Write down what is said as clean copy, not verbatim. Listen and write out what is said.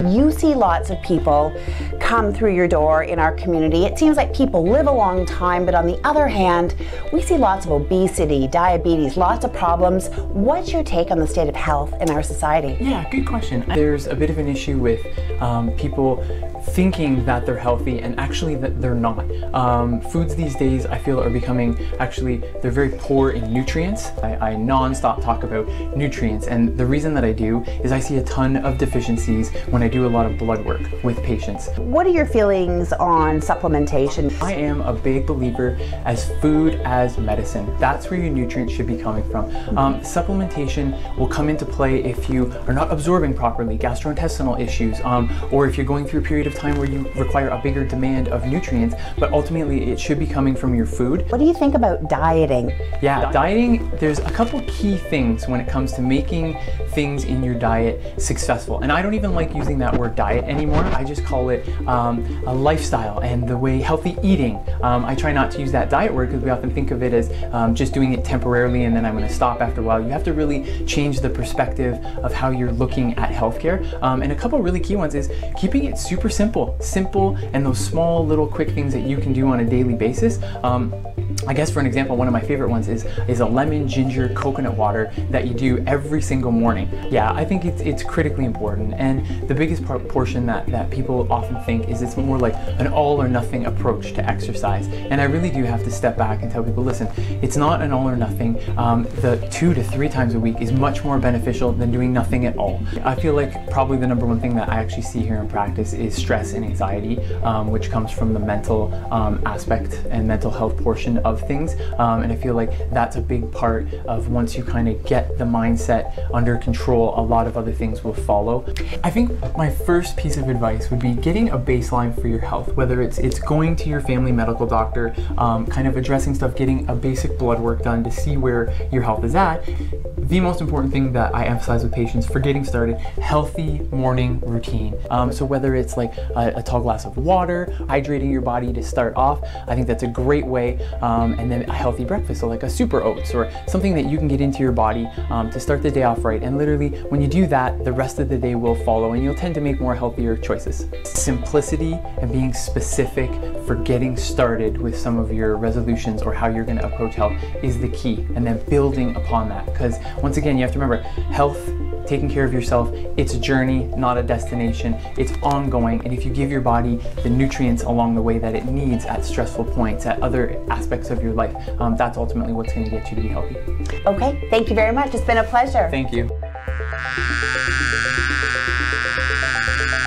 You see lots of people come through your door in our community. It seems like people live a long time, but on the other hand, we see lots of obesity, diabetes, lots of problems. What's your take on the state of health in our society? Yeah, good question. There's a bit of an issue with people thinking that they're healthy and actually that they're not. Foods these days, I feel, are becoming, they're very poor in nutrients. I non-stop talk about nutrients, and the reason that I do is I see a ton of deficiencies when I do a lot of blood work with patients. What are your feelings on supplementation? I am a big believer as food as medicine. That's where your nutrients should be coming from. Supplementation will come into play if you are not absorbing properly, gastrointestinal issues, or if you're going through a period of time where you require a bigger demand of nutrients, but ultimately it should be coming from your food. What do you think about dieting? Yeah, dieting, there's a couple key things when it comes to making things in your diet successful. And I don't even like using that word diet anymore. I just call it a lifestyle and the way healthy eating. I try not to use that diet word because we often think of it as just doing it temporarily and then I'm going to stop after a while. You have to really change the perspective of how you're looking at healthcare. And a couple really key ones is keeping it super simple, and those small little quick things that you can do on a daily basis. I guess for an example, one of my favorite ones is a lemon ginger coconut water that you do every single morning. Yeah, I think it's critically important, and the biggest portion that people often think is it's more like an all or nothing approach to exercise. And I really do have to step back and tell people, listen, it's not an all or nothing. The 2 to 3 times a week is much more beneficial than doing nothing at all. I feel like probably the #1 thing that I actually see here in practice is stress and anxiety, which comes from the mental aspect and mental health portion of things, and I feel like that's a big part of once you kind of get the mindset under control, a lot of other things will follow. I think my first piece of advice would be getting a baseline for your health, whether it's going to your family medical doctor, kind of addressing stuff, getting a basic blood work done to see where your health is at. The most important thing that I emphasize with patients for getting started, healthy morning routine. So whether it's like a tall glass of water, hydrating your body to start off, I think that's a great way. And then a healthy breakfast, so like a super oats or something that you can get into your body to start the day off right. And literally when you do that, the rest of the day will follow and you'll tend to make more healthier choices. Simplicity and being specific for getting started with some of your resolutions or how you're going to approach health is the key, and then building upon that, because once again you have to remember, health, taking care of yourself, it's a journey, not a destination. It's ongoing, and if you give your body the nutrients along the way that it needs at stressful points, at other aspects of your life, that's ultimately what's going to get you to be healthy. Okay, thank you very much. It's been a pleasure. Thank you.